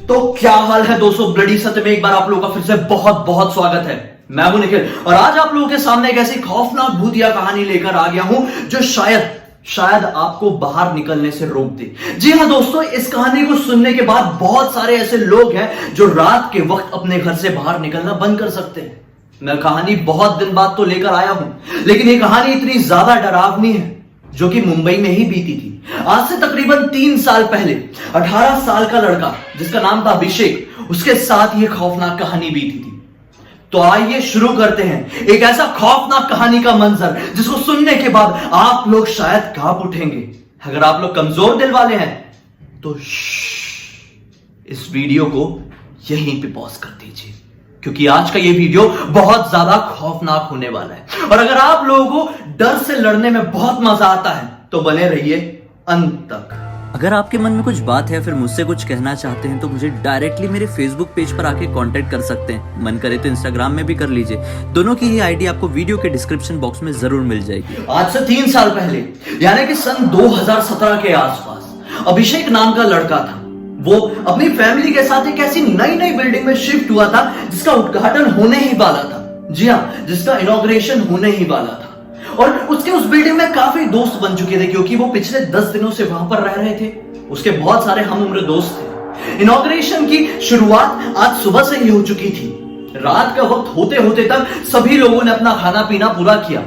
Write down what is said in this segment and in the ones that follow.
तो क्या हाल है दोस्तों, ब्लडी सत्य में एक बार आप लोगों का फिर से बहुत बहुत स्वागत है। मैं हूं निखिल और आज आप लोगों के सामने एक ऐसी खौफनाक भूतिया कहानी लेकर आ गया हूं जो शायद आपको बाहर निकलने से रोक दे। जी हां दोस्तों, इस कहानी को सुनने के बाद बहुत सारे ऐसे लोग हैं जो रात के वक्त अपने घर से बाहर निकलना बंद कर सकते हैं। मैं कहानी बहुत दिन बाद तो लेकर आया हूं, लेकिन ये कहानी इतनी ज्यादा डरावनी है जो कि मुंबई में ही बीती थी। आज से तकरीबन 3 साल पहले 18 साल का लड़का जिसका नाम था अभिषेक, उसके साथ ये खौफनाक कहानी बीती थी। तो आइए शुरू करते हैं एक ऐसा खौफनाक कहानी का मंजर जिसको सुनने के बाद आप लोग शायद कांप उठेंगे। अगर आप लोग कमजोर दिल वाले हैं तो इस वीडियो को यहीं पे पॉज कर दीजिए, क्योंकि आज का ये वीडियो बहुत ज्यादा खौफनाक होने वाला है। और अगर आप लोगों को डर से लड़ने में बहुत मजा आता है तो बने रहिए अंत तक। अगर आपके मन में कुछ बात है फिर मुझसे कुछ कहना चाहते हैं तो मुझे डायरेक्टली मेरे फेसबुक पेज पर आके कांटेक्ट कर सकते हैं। मन करे तो इंस्टाग्राम में भी कर लीजिए। दोनों की ही आईडी आपको वीडियो के डिस्क्रिप्शन बॉक्स में जरूर मिल जाएगी। आज से 3 साल पहले यानी कि सन 2017 के आसपास अभिषेक नाम का लड़का था। वो अपनी फैमिली के साथ एक ऐसी नई बिल्डिंग में शिफ्ट हुआ था जिसका उद्घाटन होने ही वाला था। जी हाँ, जिसका इनॉग्रेशन होने ही वाला था। और उसके उस बिल्डिंग में काफी दोस्त बन चुके थे क्योंकि वो पिछले 10 दिनों से वहां पर रह रहे थे। उसके बहुत सारे हम उम्र दोस्त थे। इनॉग्रेशन की शुरुआत आज सुबह से ही हो चुकी थी। रात का वक्त होते होते तक सभी लोगों ने अपना खाना पीना पूरा किया।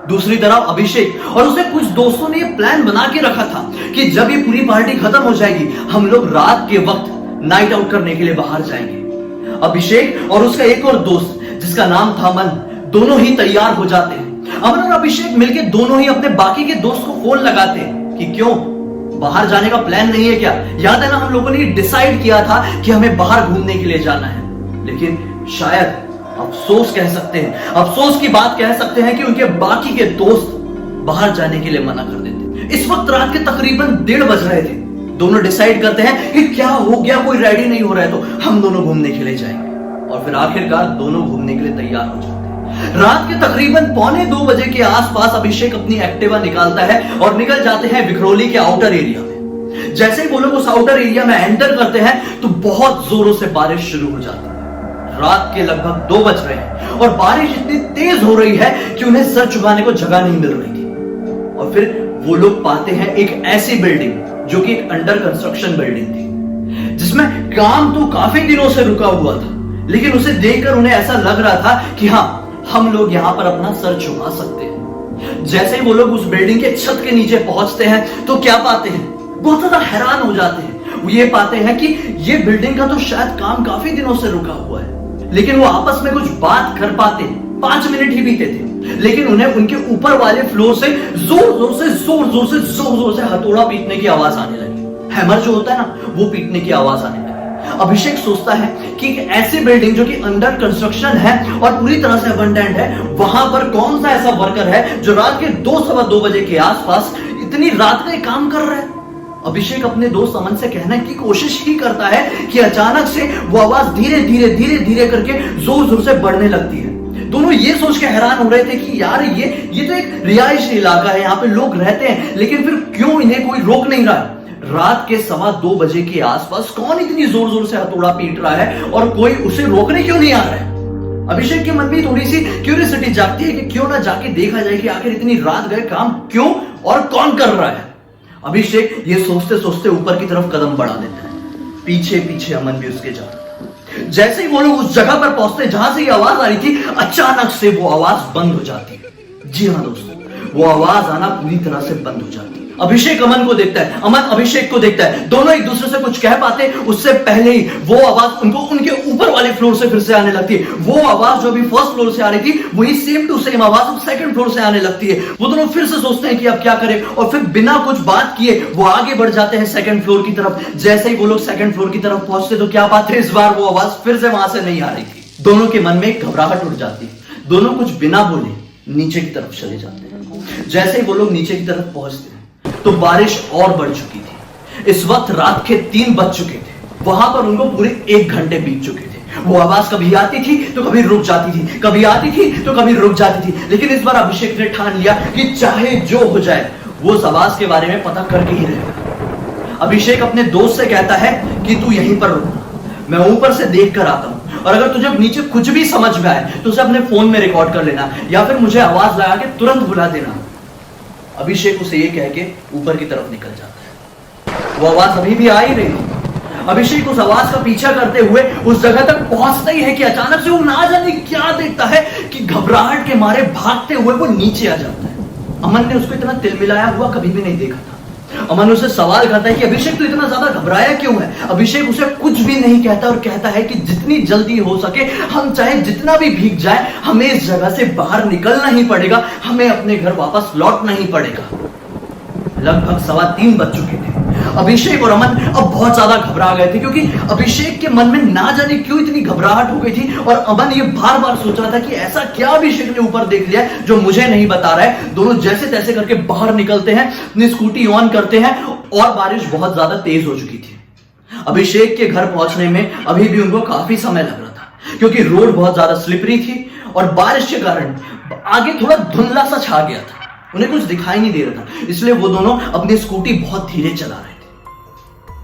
दूसरी तरफ अभिषेक और उसके कुछ दोस्तों ने प्लान बना के रखा था कि जब ये पूरी पार्टी खत्म हो जाएगी हम लोग रात के वक्त नाइट आउट करने के लिए बाहर जाएंगे। अभिषेक और उसका एक और दोस्त जिसका नाम था अमन, दोनों ही तैयार हो जाते हैं। अमन और अभिषेक मिलकर दोनों ही अपने बाकी के दोस्त को फोन लगाते हैं कि क्यों बाहर जाने का प्लान नहीं है क्या। याद है ना, हम लोगों ने डिसाइड किया था कि हमें बाहर घूमने के लिए जाना है। लेकिन शायद अफसोस कह सकते हैं, अफसोस की बात कह सकते हैं कि उनके बाकी के दोस्त बाहर जाने के लिए मना कर देते। इस वक्त रात के तकरीबन 1:30 बज रहे थे। दोनों डिसाइड करते हैं कि क्या हो गया, कोई रेडी नहीं हो रहा है तो हम दोनों घूमने के लिए जाएंगे। और फिर आखिरकार दोनों घूमने के लिए तैयार हो जाते हैं। रात के तकरीबन 1:45 बजे के आसपास अभिषेक अपनी एक्टिवा निकालता है और निकल जाते हैं विक्रोली के आउटर एरिया में। जैसे ही वो लोग उस आउटर एरिया में एंटर करते हैं तो बहुत जोरों से बारिश शुरू हो जाती है। रात के लगभग 2 बज रहे हैं और बारिश इतनी तेज हो रही है कि उन्हें सर छुपाने को जगह नहीं मिल रही थी। और फिर वो लोग पाते हैं एक ऐसी बिल्डिंग जो कि एक अंडर कंस्ट्रक्शन बिल्डिंग थी, जिसमें काम तो काफी दिनों से रुका हुआ था। लेकिन उसे देखकर उन्हें ऐसा लग रहा था कि हाँ, हम लोग यहां पर अपना सर छुपा सकते हैं। जैसे ही वो लोग उस बिल्डिंग के छत के नीचे पहुंचते हैं तो क्या पाते हैं, बहुत ज्यादा हैरान हो जाते हैं। वो ये पाते हैं कि ये बिल्डिंग का तो शायद काम काफी दिनों से रुका हुआ है। लेकिन वो आपस में कुछ बात कर पाते, 5 मिनट ही बीते थे, लेकिन उन्हें उनके ऊपर वाले फ्लोर से जोर जोर से हथौड़ा पीटने की आवाज आने लगी। हैमर जो होता है ना, वो पीटने की आवाज आने लगी। अभिषेक सोचता है कि एक ऐसी बिल्डिंग जो कि अंडर कंस्ट्रक्शन है और पूरी तरह से अबंडेंट है, वहां पर कौन सा ऐसा वर्कर है जो रात के 2-2:15 बजे के आसपास इतनी रात का काम कर रहा है। अभिषेक अपने दोस्त अमन से कहने की कोशिश ही करता है कि अचानक से वो आवाज धीरे धीरे करके जोर जोर से बढ़ने लगती है। दोनों ये सोच के हैरान हो रहे थे कि यार ये तो एक रिहायशी इलाका है, यहाँ पे लोग रहते हैं, लेकिन फिर क्यों इन्हें कोई रोक नहीं रहा है। रात के 2:15 बजे के आसपास कौन इतनी जोर जोर से हथौड़ा पीट रहा है और कोई उसे रोकने क्यों नहीं आ रहा है। अभिषेक के मन में थोड़ी सी क्यूरियोसिटी जागती है कि क्यों ना जाके देखा जाए कि आखिर इतनी रात गए काम क्यों और कौन कर रहा है। अभिषेक ये सोचते सोचते ऊपर की तरफ कदम बढ़ा देता है। पीछे अमन भी उसके जा रहा था। जैसे ही वो लोग उस जगह पर पहुंचते जहां से ये आवाज आ रही थी, अचानक से वो आवाज बंद हो जाती है। जी हाँ दोस्तों, वो आवाज आना पूरी तरह से बंद हो जाती है। अभिषेक अमन को देखता है, अमन अभिषेक को देखता है। दोनों एक दूसरे से कुछ कह पाते उससे पहले ही वो आवाज उनको उनके ऊपर वाले फ्लोर से फिर से आने लगती है। वो आवाज जो भी फर्स्ट फ्लोर से आ रही थी वही सेम टू सेम आवाज सेकंड फ्लोर से आने लगती है। वो दोनों फिर से सोचते हैं कि अब क्या करें और फिर बिना कुछ बात किए वो आगे बढ़ जाते हैं सेकंड फ्लोर की तरफ। जैसे ही वो लोग सेकंड फ्लोर की तरफ पहुंचते तो क्या पाते हैं, इस बार वो आवाज फिर से वहां से नहीं आ रही थी। दोनों के मन में एक घबराहट उठ जाती है। दोनों कुछ बिना बोले नीचे की तरफ चले जाते हैं। जैसे ही वो लोग नीचे की तरफ पहुंचते हैं तो बारिश और बढ़ चुकी थी। इस वक्त रात के 3 बज चुके थे। वहां पर उनको पूरे 1 घंटे बीत चुके थे। वो आवाज कभी आती थी तो कभी रुक जाती थी, कभी आती थी तो कभी रुक जाती थी। लेकिन इस बार अभिषेक ने ठान लिया कि चाहे जो हो जाए वो उस आवाज के बारे में पता करके ही रहेगा। अभिषेक अपने दोस्त से कहता है कि तू यहीं पर रुक, मैं ऊपर से देख कर आता हूं, और अगर तुझे नीचे कुछ भी समझ में आए तो उसे अपने फोन में रिकॉर्ड कर लेना, या फिर मुझे आवाज लगा के तुरंत बुला देना। अभिषेक उसे ये कह के ऊपर की तरफ निकल जाता है। वो आवाज अभी भी आ ही रही है। अभिषेक उस आवाज का पीछा करते हुए उस जगह तक पहुंचता ही है कि अचानक से वो ना जाने क्या देखता है कि घबराहट के मारे भागते हुए वो नीचे आ जाता है। अमन ने उसको इतना तिलमिलाया हुआ कभी भी नहीं देखा था। अमन उसे सवाल करता है कि अभिषेक तो इतना ज्यादा घबराया क्यों है। अभिषेक उसे कुछ भी नहीं कहता और कहता है कि जितनी जल्दी हो सके, हम चाहे जितना भी भीग जाए, हमें इस जगह से बाहर निकलना ही पड़ेगा, हमें अपने घर वापस लौटना ही पड़ेगा। लगभग 3:15 बज चुके थे। अभिषेक और अमन अब बहुत ज्यादा घबरा गए थे, क्योंकि अभिषेक के मन में ना जाने क्यों इतनी घबराहट हो गई थी, और अमन ये बार बार सोच रहा था कि ऐसा क्या अभिषेक ने ऊपर देख लिया जो मुझे नहीं बता रहा है। दोनों जैसे तैसे करके बाहर निकलते हैं, अपनी स्कूटी ऑन करते हैं, और बारिश बहुत ज्यादा तेज हो चुकी थी। अभिषेक के घर पहुंचने में अभी भी उनको काफी समय लग रहा था, क्योंकि रोड बहुत ज्यादा स्लिपरी थी और बारिश के कारण आगे थोड़ा धुंधला सा छा गया था, उन्हें कुछ दिखाई नहीं दे रहा था। इसलिए वो दोनों अपनी स्कूटी बहुत धीरे चला रहे थे।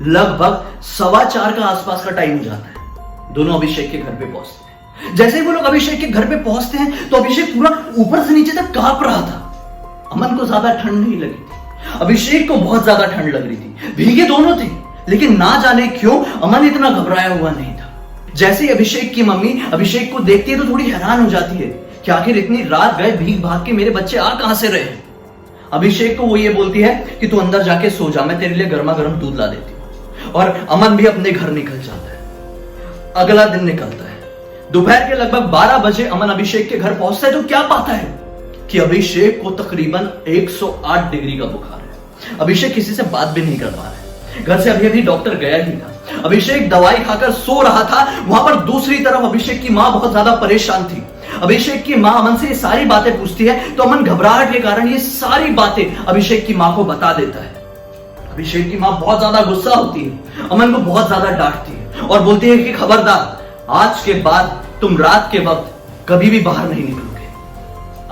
लगभग 4:15 का आसपास का टाइम हो जाता है। दोनों अभिषेक के घर पे पहुंचते हैं। जैसे ही वो लोग अभिषेक के घर पे पहुंचते हैं तो अभिषेक पूरा ऊपर से नीचे तक कांप रहा था। अमन को ज्यादा ठंड नहीं लगी थी, अभिषेक को बहुत ज्यादा ठंड लग रही थी। भीगे दोनों थे, लेकिन ना जाने क्यों अमन इतना घबराया हुआ नहीं था। जैसे ही अभिषेक की मम्मी अभिषेक को देखती है तो थोड़ी हैरान हो जाती है कि आखिर इतनी रात गए भीग भाग के मेरे बच्चे आ कहां से रहे। अभिषेक को वो ये बोलती है कि तू अंदर जाके सो जा, मैं तेरे लिए गर्मा गर्म दूध ला देती हूं। और अमन भी अपने घर निकल जाता है। अगला दिन निकलता है। दोपहर के लगभग 12 बजे अमन अभिषेक के घर पहुंचता है तो क्या पाता है कि अभिषेक को तकरीबन 108 डिग्री का बुखार है। अभिषेक किसी से बात भी नहीं कर पा रहा है। घर से अभी अभी डॉक्टर गया ही था। अभिषेक दवाई खाकर सो रहा था। वहां पर दूसरी तरफ अभिषेक की मां बहुत ज्यादा परेशान थी। अभिषेक की मां अमन से ये सारी बातें पूछती है तो अमन घबराहट के कारण ये सारी बातें अभिषेक की मां को बता देता है। अभिषेक की मां बहुत ज्यादा गुस्सा होती है, अमन को बहुत ज्यादा डांटती है और बोलती है कि खबरदार, आज के बाद तुम रात के वक्त कभी भी बाहर नहीं निकलोगे।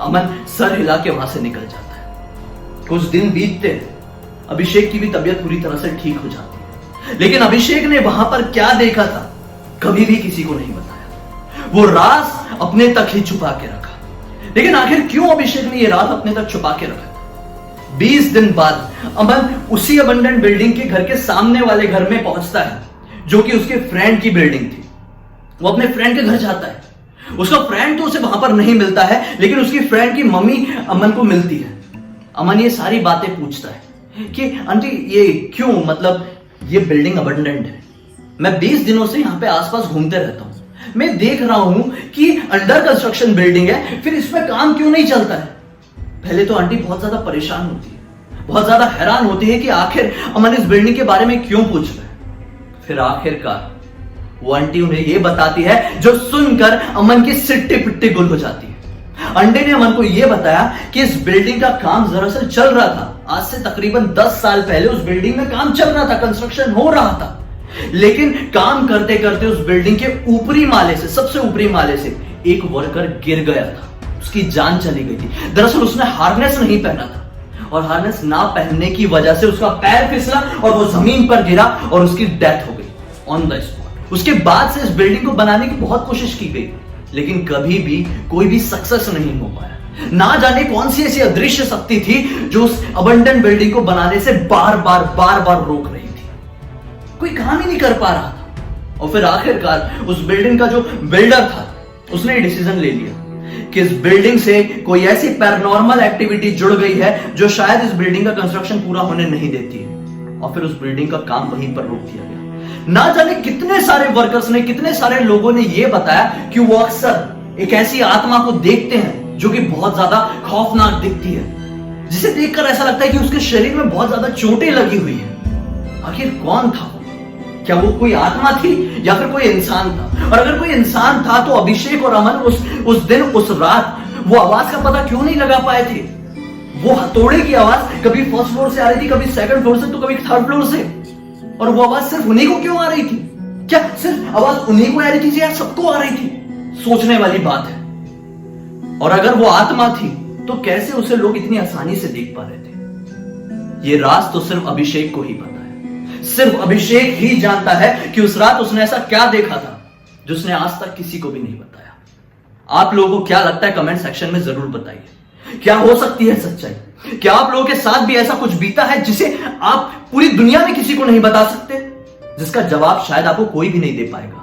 अमन सर हिला के वहां से निकल जाता है। कुछ दिन बीतते हैं। अभिषेक की भी तबीयत पूरी तरह से ठीक हो जाती है, लेकिन अभिषेक ने वहां पर क्या देखा था कभी भी किसी को नहीं बताया। वो राज अपने तक ही छुपा के रखा। लेकिन आखिर क्यों अभिषेक ने ये राज अपने तक छुपा के रखा? 20 दिन बाद अमन उसी अबंडन बिल्डिंग के घर के सामने वाले घर में पहुंचता है, जो कि उसके फ्रेंड की बिल्डिंग थी। वो अपने फ्रेंड के घर जाता है। उसका फ्रेंड तो उसे वहां पर नहीं मिलता है, लेकिन उसकी फ्रेंड की मम्मी अमन को मिलती है। अमन ये सारी बातें पूछता है कि आंटी ये क्यों, मतलब ये बिल्डिंग अबंडन्ड है, मैं 20 दिनों से यहाँ पे आसपास घूमते रहता हूँ, मैं देख रहा हूं कि अंडर कंस्ट्रक्शन बिल्डिंग है, फिर इसमें काम क्यों नहीं चलता है। पहले तो आंटी बहुत ज्यादा परेशान होती है, बहुत ज्यादा हैरान होती है कि आखिर अमन इस बिल्डिंग के बारे में क्यों पूछ रहा है। फिर आखिरकार वो आंटी उन्हें ये बताती है, जो सुनकर अमन की सिट्टी पिट्टी गुल हो जाती है। आंटी ने अमन को यह बताया कि इस बिल्डिंग का काम दरअसल चल रहा था। आज से तकरीबन 10 साल पहले उस बिल्डिंग में काम चल रहा था, कंस्ट्रक्शन हो रहा था, लेकिन काम करते करते उस बिल्डिंग के ऊपरी माले से, सबसे ऊपरी माले से एक वर्कर गिर गया था। उसकी जान चली गई थी। दरअसल उसने हार्नेस नहीं पहना था, और हार्नेस ना पहनने की वजह से उसका पैर फिसला और वो जमीन पर गिरा और उसकी डेथ हो गई ऑन द स्पॉट। उसके बाद से इस बिल्डिंग को बनाने की बहुत कोशिश की गई, लेकिन कभी भी कोई भी सक्सेस नहीं हो पाया। ना जाने कौन सी ऐसी अदृश्य शक्ति थी जो उस अबंडन बिल्डिंग को बनाने से बार बार रोक रही थी। कोई काम ही नहीं कर पा रहा था। और फिर आखिरकार उस बिल्डिंग का जो बिल्डर था उसने डिसीजन ले लिया कि इस बिल्डिंग से कोई ऐसी पैरानॉर्मल एक्टिविटी जुड़ गई है जो शायद इस बिल्डिंग का कंस्ट्रक्शन पूरा होने नहीं देती है। और फिर उस बिल्डिंग का काम वहीं पर रोक दिया गया। ना जाने कितने सारे वर्कर्स ने, कितने सारे लोगों ने यह बताया कि वो अक्सर एक ऐसी आत्मा को देखते हैं जो कि बहुत ज्यादा खौफनाक दिखती है, जिसे देखकर ऐसा लगता है कि उसके शरीर में बहुत ज्यादा चोटें लगी हुई है। आखिर कौन था? क्या वो कोई आत्मा थी या फिर कोई इंसान था? और अगर कोई इंसान था तो अभिषेक और अमन उस दिन, उस रात वो आवाज का पता क्यों नहीं लगा पाए थे? वो हथौड़े की आवाज कभी फर्स्ट फ्लोर से आ रही थी, कभी सेकंड फ्लोर से, तो कभी थर्ड फ्लोर से, और वो आवाज सिर्फ उन्हीं को क्यों आ रही थी? क्या सिर्फ आवाज उन्हीं को आ रही थी या सबको आ रही थी? सोचने वाली बात है। और अगर वो आत्मा थी तो कैसे उसे लोग इतनी आसानी से देख पा रहे थे? ये राज तो सिर्फ अभिषेक को ही पता है। सिर्फ अभिषेक ही जानता है कि उस रात उसने ऐसा क्या देखा था जो उसने आज तक किसी को भी नहीं बताया। आप लोगों को क्या लगता है कमेंट सेक्शन में जरूर बताइए। क्या हो सकती है सच्चाई? क्या आप लोगों के साथ भी ऐसा कुछ बीता है जिसे आप पूरी दुनिया में किसी को नहीं बता सकते, जिसका जवाब शायद आपको कोई भी नहीं दे पाएगा?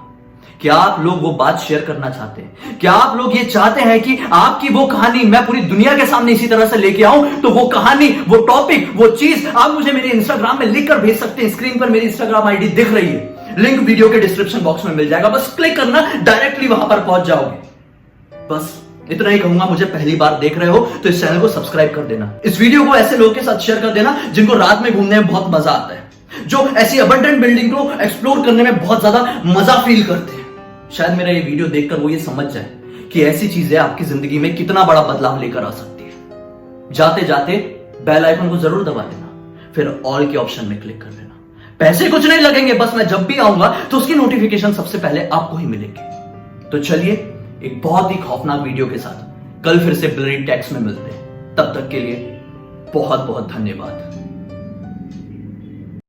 क्या आप लोग वो बात शेयर करना चाहते हैं? क्या आप लोग ये चाहते हैं कि आपकी वो कहानी मैं पूरी दुनिया के सामने इसी तरह से लेके आऊं? तो वो कहानी, वो टॉपिक, वो चीज आप मुझे मेरे इंस्टाग्राम में लिखकर भेज सकते हैं। स्क्रीन पर मेरी इंस्टाग्राम आईडी दिख रही है, लिंक वीडियो के डिस्क्रिप्शन बॉक्स में मिल जाएगा। बस क्लिक करना, डायरेक्टली वहां पर पहुंच जाओगे। बस इतना ही कहूंगा। मुझे पहली बार देख रहे हो तो इस चैनल को सब्सक्राइब कर देना। इस वीडियो को ऐसे लोगों के साथ शेयर कर देना जिनको रात में घूमने में बहुत मजा आता है, जो ऐसी अबंडेंट बिल्डिंग को एक्सप्लोर करने में बहुत ज्यादा मजा फील करते हैं। शायद मेरा ये वीडियो देखकर वो ये समझ जाए कि ऐसी चीजें आपकी जिंदगी में कितना बड़ा बदलाव लेकर आ सकती है। जाते जाते बेल आइकन को जरूर दबा देना, फिर ऑल के ऑप्शन में क्लिक कर देना। पैसे कुछ नहीं लगेंगे, बस मैं जब भी आऊंगा तो उसकी नोटिफिकेशन सबसे पहले आपको ही मिलेगी। तो चलिए एक बहुत ही खौफनाक वीडियो के साथ कल फिर से ब्लरी टेक्स्ट में मिलते हैं। तब तक के लिए बहुत बहुत धन्यवाद।